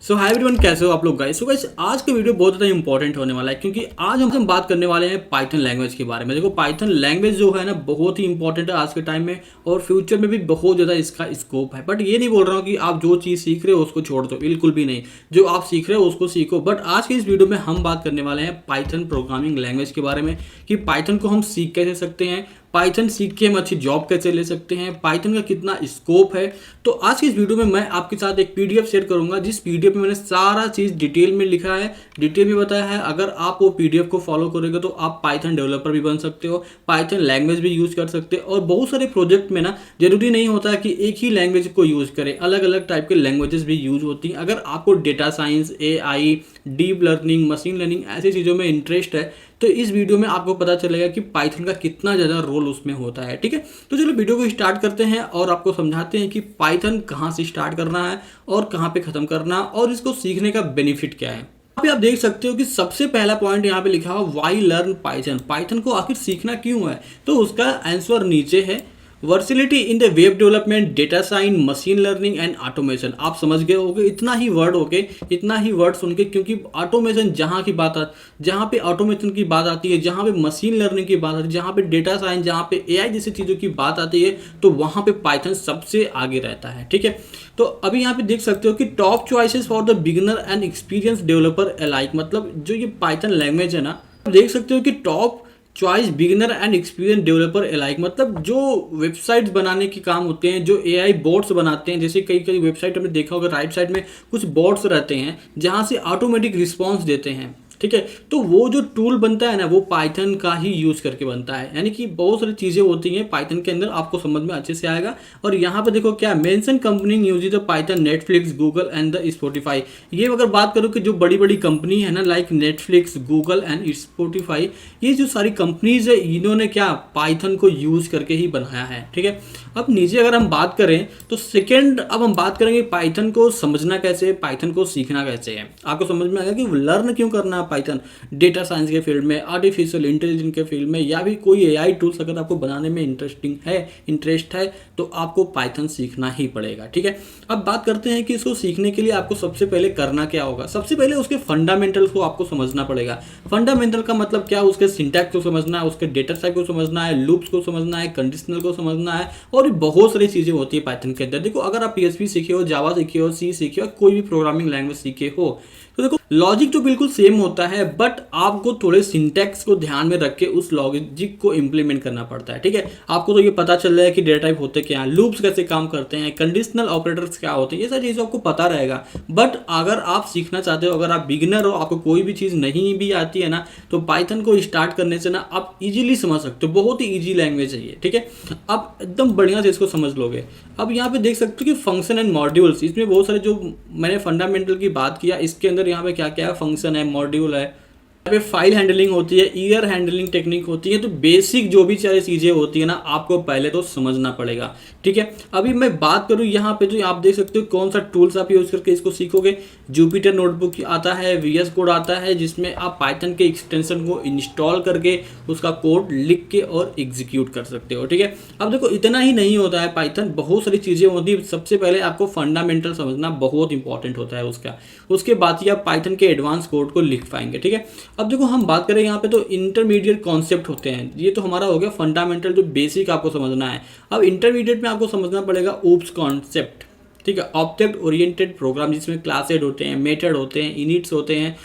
सो hi everyone, कैसे हो आप लोग गाइस। आज का वीडियो बहुत ज़्यादा इंपॉर्टेंट होने वाला है क्योंकि आज हम बात करने वाले हैं पाइथन लैंग्वेज के बारे में। देखो, पाइथन लैंग्वेज जो है ना बहुत ही इंपॉर्टेंट है आज के टाइम में और फ्यूचर में भी बहुत ज़्यादा इसका स्कोप है। बट ये नहीं बोल रहा हूँ कि आप जो चीज़ सीख रहे हो उसको छोड़ दो, बिल्कुल भी नहीं। जो आप सीख रहे हो उसको सीखो। बट आज के इस वीडियो में हम बात करने वाले हैं पाइथन प्रोग्रामिंग लैंग्वेज के बारे में कि पाइथन को हम सीख कैसे सकते हैं, पाइथन सीख के हम अच्छी जॉब कैसे ले सकते हैं, पाइथन का कितना स्कोप है। तो आज की इस वीडियो में मैं आपके साथ एक पीडीएफ शेयर करूंगा जिस पीडीएफ में मैंने सारा चीज़ डिटेल में लिखा है, डिटेल में बताया है। अगर आप वो पीडीएफ को फॉलो करोगे तो आप पाइथन डेवलपर भी बन सकते हो, पाइथन लैंग्वेज भी यूज़ कर सकते हो। और बहुत सारे प्रोजेक्ट में ना जरूरी नहीं होता है कि एक ही लैंग्वेज को यूज़ करें, अलग अलग टाइप के लैंग्वेजेस भी यूज़ होती हैं। अगर आपको data science, AI, deep learning, machine learning ऐसी चीज़ों में इंटरेस्ट है तो इस वीडियो में आपको पता चलेगा कि पाइथन का कितना ज़्यादा रोल उसमें होता है। ठीक है, तो चलो वीडियो को स्टार्ट करते हैं और आपको समझाते हैं कि पाइथन कहाँ से स्टार्ट करना है और कहाँ पे ख़त्म करना है और इसको सीखने का बेनिफिट क्या है। यहाँ पे आप देख सकते हो कि सबसे पहला पॉइंट यहाँ पे लिखा हुआ व्हाई लर्न पाइथन। पाइथन को आखिर सीखना क्यों है, तो उसका आंसर नीचे है। Versatility in the web development, data science, machine learning and automation. आप समझ गए होगे इतना ही वर्ड सुन के, क्योंकि ऑटोमेशन जहाँ पे ऑटोमेशन की बात आती है, जहाँ पे मशीन लर्निंग की बात आती है, जहाँ पे डेटा साइंस, जहाँ पे एआई जैसी चीज़ों की बात आती है, तो वहाँ पे पाइथन सबसे आगे रहता है। ठीक है, तो अभी यहाँ पे देख सकते हो कि top choices for the beginner and experience developer alike. मतलब जो ये पाइथन लैंग्वेज है ना, आप देख सकते हो कि top choice beginner and experience developer alike. मतलब जो वेबसाइट्स बनाने के काम होते हैं, जो एआई बोट्स बनाते हैं, जैसे कई वेबसाइट हमने देखा होगा राइट साइड में कुछ बोट्स रहते हैं जहां से ऑटोमेटिक रिस्पॉन्स देते हैं। ठीक है, तो वो जो टूल बनता है ना वो पाइथन का ही यूज़ करके बनता है। यानी कि बहुत सारी चीज़ें होती हैं पाइथन के अंदर, आपको समझ में अच्छे से आएगा। और यहाँ पे देखो क्या mention company use the Python, Netflix, Google and the Spotify. ये अगर बात करूँ कि जो बड़ी बड़ी कंपनी है ना like Netflix, Google and Spotify, ये जो सारी कंपनीज है इन्होंने क्या पाइथन को यूज़ करके ही बनाया है। ठीक है, अब नीचे अगर हम बात करें तो अब हम बात करेंगे पाइथन को समझना कैसे, पाइथन को सीखना कैसे है। आपको समझ में आएगा कि लर्न क्यों करना है पाइथन, डेटा साइंस के फील्ड में, आर्टिफिशियल इंटेलिजेंस के फील्ड में, या भी कोई एआई टूल्स अगर आपको बनाने में इंटरेस्ट है तो आपको पाइथन सीखना ही पड़ेगा। ठीक है, अब बात करते हैं कि इसको सीखने के लिए आपको सबसे पहले करना क्या होगा। सबसे पहले उसके फंडामेंटल्स को आपको समझना पड़ेगा। फंडामेंटल का मतलब क्या, उसके सिंटैक्स को समझना है, उसके डेटा टाइप को समझना है, लूप्स को समझना है, कंडीशनल को समझना है, और बहुत सारी चीज़ें होती है पाइथन के अंदर। देखो, अगर आप पीएचपी सीखे हो, जावा सीखे हो, सी सीखे हो, कोई भी प्रोग्रामिंग लैंग्वेज सीखे हो, तो देखो लॉजिक तो बिल्कुल सेम होता है, बट आपको थोड़े सिंटैक्स को ध्यान में रख के उस लॉजिक को इंप्लीमेंट करना पड़ता है। ठीक है, आपको तो ये पता चल रहा है कि डेटा टाइप होते क्या हैं, लूप्स कैसे काम करते हैं, कंडीशनल ऑपरेटर्स क्या होते हैं, ये सारी चीज़ें आपको पता रहेगा। बट अगर आप सीखना चाहते हो, अगर आप बिगिनर हो, आपको कोई भी चीज़ नहीं भी आती है ना, तो पाइथन को स्टार्ट करने से ना आप इजीली समझ सकते हो। बहुत ही ईजी लैंग्वेज है ये। ठीक है, आप एकदम बढ़िया से इसको समझ लोगे। अब यहाँ पे देख सकते हो कि फंक्शन एंड मॉड्यूल्स, इसमें बहुत सारे जो मैंने फंडामेंटल की बात किया, इसके अंदर यहाँ पे क्या क्या है, फंक्शन है, मॉड्यूल है, यहाँ पे फाइल हैंडलिंग होती है, ईयर हैंडलिंग टेक्निक होती है। तो बेसिक जो भी सारी चीज़ें होती है ना आपको पहले तो समझना पड़ेगा। ठीक है, अभी मैं बात करूँ यहाँ पे जो आप देख सकते हो कौन सा टूल्स आप यूज़ करके इसको सीखोगे। जुपिटर नोटबुक आता है, वीएस कोड आता है, जिसमें आप पाइथन के एक्सटेंशन को इंस्टॉल करके उसका कोड लिख के और एग्जीक्यूट कर सकते हो। ठीक है, अब देखो इतना ही नहीं होता है पाइथन, बहुत सारी चीज़ें होती है। सबसे पहले आपको फंडामेंटल समझना बहुत इंपॉर्टेंट होता है उसके बाद ही आप पाइथन के एडवांस कोड को लिख पाएंगे। ठीक है, अब देखो हम बात करें यहाँ पे तो इंटरमीडिएट कॉन्सेप्ट होते हैं। ये तो हमारा हो गया फंडामेंटल, जो बेसिक आपको समझना है। अब इंटरमीडिएट में आपको समझना पड़ेगा ऊप्स कॉन्सेप्ट। ठीक है, ऑब्जेक्ट ओरिएंटेड प्रोग्राम, जिसमें क्लासेड होते हैं, मेथड होते हैं, इनिट्स होते हैं,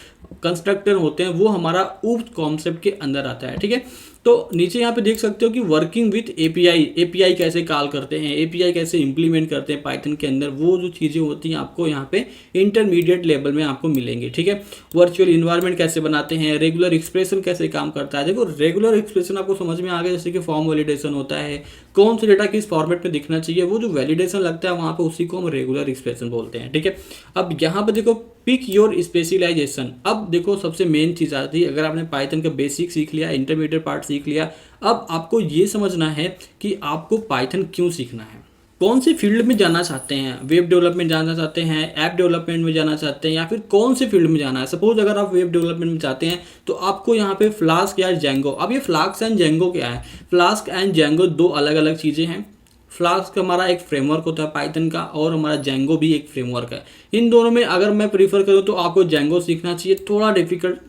कंस्ट्रक्टर होते हैं, वो हमारा ऊप्स कॉन्सेप्ट के अंदर आता है। ठीक है, तो नीचे यहाँ पे देख सकते हो कि वर्किंग विथ एपीआई कैसे कॉल करते हैं, एपीआई कैसे इंप्लीमेंट करते हैं पाइथन के अंदर, वो जो चीज़ें होती हैं आपको यहाँ पे इंटरमीडिएट लेवल में आपको मिलेंगी। ठीक है, वर्चुअल इन्वायरमेंट कैसे बनाते हैं, रेगुलर एक्सप्रेशन कैसे काम करता है। देखो रेगुलर एक्सप्रेशन आपको समझ में आ गया, जैसे कि फॉर्म वैलिडेशन होता है, कौन सा डेटा किस फॉर्मेट में दिखना चाहिए, वो जो वैलिडेशन लगता है वहाँ पे उसी को हम रेगुलर एक्सप्रेशन बोलते हैं। ठीक है, अब यहाँ पे देखो पिक योर स्पेशलाइजेशन। अब देखो सबसे मेन चीज़ आती है, अगर आपने पाइथन का बेसिक सीख लिया, इंटरमीडिएट पार्ट सीख लिया, अब आपको ये समझना है कि आपको पाइथन क्यों सीखना है, कौन से फील्ड में जाना चाहते हैं। वेब डेवलपमेंट जाना चाहते हैं, ऐप डेवलपमेंट में जाना चाहते हैं, या फिर कौन से फील्ड में जाना है। सपोज अगर आप वेब डेवलपमेंट में चाहते हैं तो आपको यहाँ पे फ्लास्क या जेंगो। अब ये फ्लास्क एंड जेंगो क्या है, फ्लास्क एंड जेंगो दो अलग अलग चीज़ें हैं। फ्लास्क हमारा एक फ्रेमवर्क होता है पाइथन का, और हमारा जेंगो भी एक फ्रेमवर्क है। इन दोनों में अगर मैं प्रीफर करूँ तो आपको जेंगो सीखना चाहिए।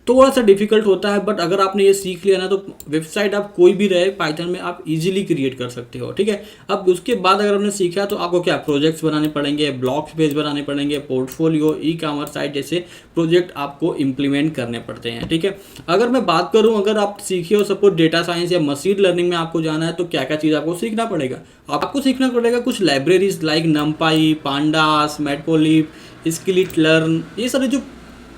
थोड़ा सा डिफिकल्ट होता है, बट अगर आपने ये सीख लिया ना तो वेबसाइट आप कोई भी रहे पाइथन में आप इजीली क्रिएट कर सकते हो, ठीक है। अब उसके बाद अगर आपने सीखा तो आपको क्या प्रोजेक्ट्स बनाने पड़ेंगे, ब्लॉग पेज बनाने पड़ेंगे, पोर्टफोलियो, ई कॉमर्स साइट जैसे प्रोजेक्ट आपको इंप्लीमेंट करने पड़ते हैं, ठीक है। अगर मैं बात करूं, अगर आप सीखे हो सपोज डेटा साइंस या मशीन लर्निंग में आपको जाना है तो क्या क्या चीज़ आपको सीखना पड़ेगा। आपको सीखना पड़ेगा कुछ libraries like NumPy, pandas, Matplotlib, scikit learn, ये सारे जो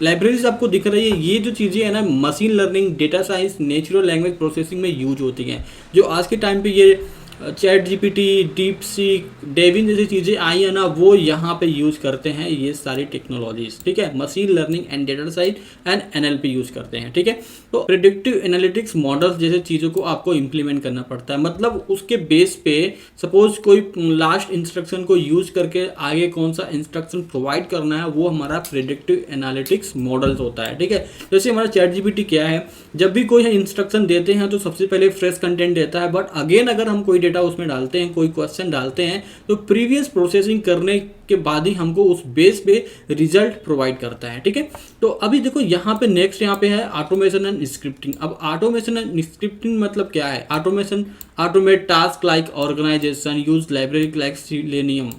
लाइब्रेरीज आपको दिख रही है, ये जो चीज़ें हैं ना machine learning, data science, natural language processing में यूज होती हैं। जो आज के टाइम पे ये ChatGPT, DeepSeek, Devin जैसी चीज़ें आई है ना, वो यहाँ पे यूज़ करते हैं ये सारी टेक्नोलॉजीज, ठीक है। Machine learning and data science and NLP use करते हैं, ठीक है। तो प्रेडिक्टिव एनालिटिक्स मॉडल्स जैसे चीज़ों को आपको इंप्लीमेंट करना पड़ता है। मतलब उसके बेस पे सपोज कोई लास्ट इंस्ट्रक्शन को यूज करके आगे कौन सा इंस्ट्रक्शन प्रोवाइड करना है, वो हमारा प्रेडिक्टिव एनालिटिक्स मॉडल्स होता है, ठीक है। जैसे हमारा चैट जीपीटी क्या है, जब भी कोई इंस्ट्रक्शन देते हैं तो सबसे पहले फ्रेश कंटेंट देता है, बट अगेन अगर हम कोई डेटा उसमें डालते हैं, कोई क्वेश्चन डालते हैं, तो प्रीवियस प्रोसेसिंग करने के बाद ही हमको उस बेस पे रिजल्ट प्रोवाइड करता है, ठीक है। तो अभी देखो यहाँ पे नेक्स्ट यहाँ पे है ऑटोमेशन एंड स्क्रिप्टिंग। अब ऑटोमेशन एंड स्क्रिप्टिंग मतलब क्या है? Automation, automate task like organisation, use library like Selenium.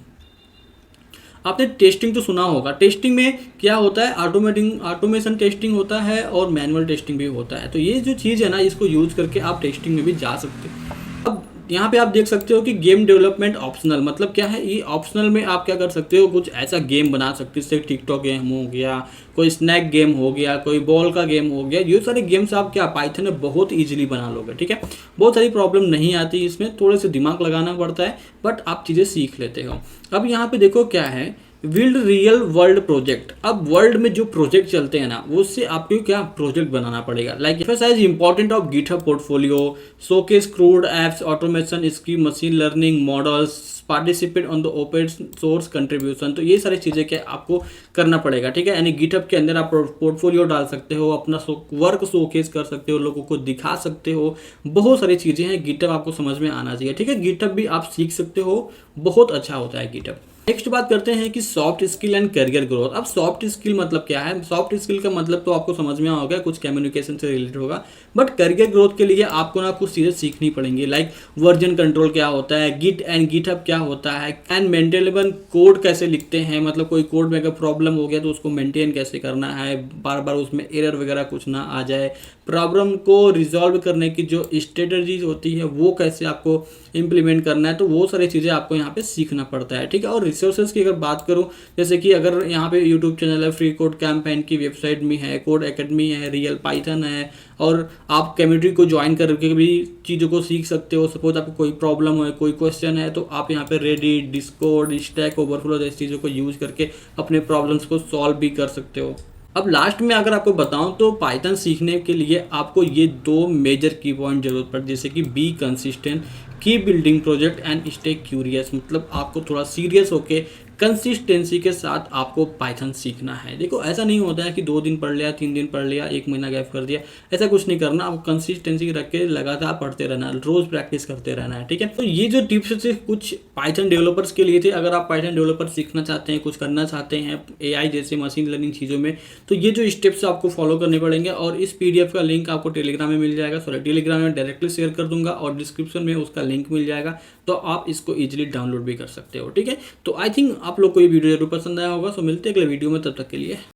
आपने टेस्टिंग तो सुना होगा। टेस्टिंग में क्या होता है? ऑटोमेशन टेस्टिंग होता है और मैनुअल टेस्टिंग भी होता है। तो ये जो चीज़ है ना, इसको यूज करके आप टेस्टिंग में भी जा सकते हो। अब यहाँ पे आप देख सकते हो कि गेम डेवलपमेंट ऑप्शनल मतलब क्या है? ये ऑप्शनल में आप क्या कर सकते हो, कुछ ऐसा गेम बना सकते हो जैसे टिकटॉक गेम हो गया, कोई स्नैक गेम हो गया, कोई बॉल का गेम हो गया। ये सारे गेम्स आप क्या पाइथन में बहुत ईजिली बना लोगे, ठीक है। बहुत सारी प्रॉब्लम नहीं आती इसमें, थोड़े से दिमाग लगाना पड़ता है, बट आप चीज़ें सीख लेते हो। अब यहाँ पे देखो क्या है, बिल्ड रियल वर्ल्ड प्रोजेक्ट। अब वर्ल्ड में जो प्रोजेक्ट चलते हैं ना, वो उससे आपको क्या प्रोजेक्ट बनाना पड़ेगा। Like exercise important of GitHub portfolio, showcase crude apps, automation scheme, machine learning models, participate on the open source contribution. तो ये सारी चीज़ें क्या आपको करना पड़ेगा, ठीक है। यानी गिटहब के अंदर आप पोर्टफोलियो डाल सकते हो, अपना वर्क शोकेस कर सकते हो, लोगों को दिखा सकते हो। बहुत सारी चीज़ें हैं, गिटहब आपको समझ में आना चाहिए, ठीक है। गिटहब भी आप सीख सकते हो, बहुत अच्छा होता है गिटहब। नेक्स्ट बात करते हैं कि soft skill and career growth. अब सॉफ्ट स्किल मतलब क्या है? सॉफ्ट स्किल का मतलब तो आपको समझ में होगा, कुछ कम्युनिकेशन से रिलेटेड होगा, बट करियर ग्रोथ के लिए आपको ना कुछ चीज़ें सीखनी पड़ेंगी। लाइक वर्जन कंट्रोल क्या होता है, गिट एंड गिटहब क्या होता है, एंड मेंटेनेबल कोड कैसे लिखते हैं, मतलब कोई कोड में अगर प्रॉब्लम हो गया तो उसको मेंटेन कैसे करना है, बार बार उसमें एरर वगैरह कुछ ना आ जाए, प्रॉब्लम को रिजॉल्व करने की जो स्ट्रेटजीज होती है वो कैसे आपको इंप्लीमेंट करना है। तो वो सारी चीज़ें आपको यहाँ पे सीखना पड़ता है, ठीक है। और रिसोर्सेज की अगर बात करूँ, जैसे कि अगर यहाँ पे यूट्यूब चैनल है, फ्री कोड कैंपेन की वेबसाइट भी है, कोड एकेडमी है, रियल पाइथन है, और आप कम्युनिटी को ज्वाइन करके भी चीज़ों को सीख सकते हो। सपोज आपको कोई प्रॉब्लम है, कोई क्वेश्चन है, तो आप यहाँ पे रेडिट, डिस्कॉर्ड, स्टैक ओवरफ्लो जैसी चीज़ों को यूज करके अपने प्रॉब्लम्स को सॉल्व भी कर सकते हो। अब लास्ट में अगर आपको बताऊं तो पाइथन सीखने के लिए आपको ये 2 मेजर की पॉइंट जरूरत पड़ती है, जैसे कि बी कंसिस्टेंट, की building project and stay curious. मतलब आपको थोड़ा सीरियस होके कंसिस्टेंसी के साथ आपको पाइथन सीखना है। देखो ऐसा नहीं होता है कि 2 दिन पढ़ लिया, 3 दिन पढ़ लिया, 1 महीना गैप कर दिया, ऐसा कुछ नहीं करना। आपको कंसिस्टेंसी रख के लगातार पढ़ते रहना है, रोज प्रैक्टिस करते रहना है, ठीक है। तो ये जो टिप्स थे कुछ पाइथन डेवलपर्स के लिए थे। अगर आप पाइथन डेवलपर सीखना चाहते हैं, कुछ करना चाहते हैं एआई जैसे मशीन लर्निंग चीज़ों में, तो ये जो स्टेप्स आपको फॉलो करने पड़ेंगे। और इस पीडीएफ का लिंक आपको टेलीग्राम में मिल जाएगा, सॉरी टेलीग्राम में डायरेक्टली शेयर कर दूंगा और डिस्क्रिप्शन में उसका लिंक मिल जाएगा, तो आप इसको इजीली डाउनलोड भी कर सकते हो, ठीक है। तो आई थिंक आप लोग को ये वीडियो जरूर पसंद आया होगा। सो मिलते हैं अगले वीडियो में, तब तक के लिए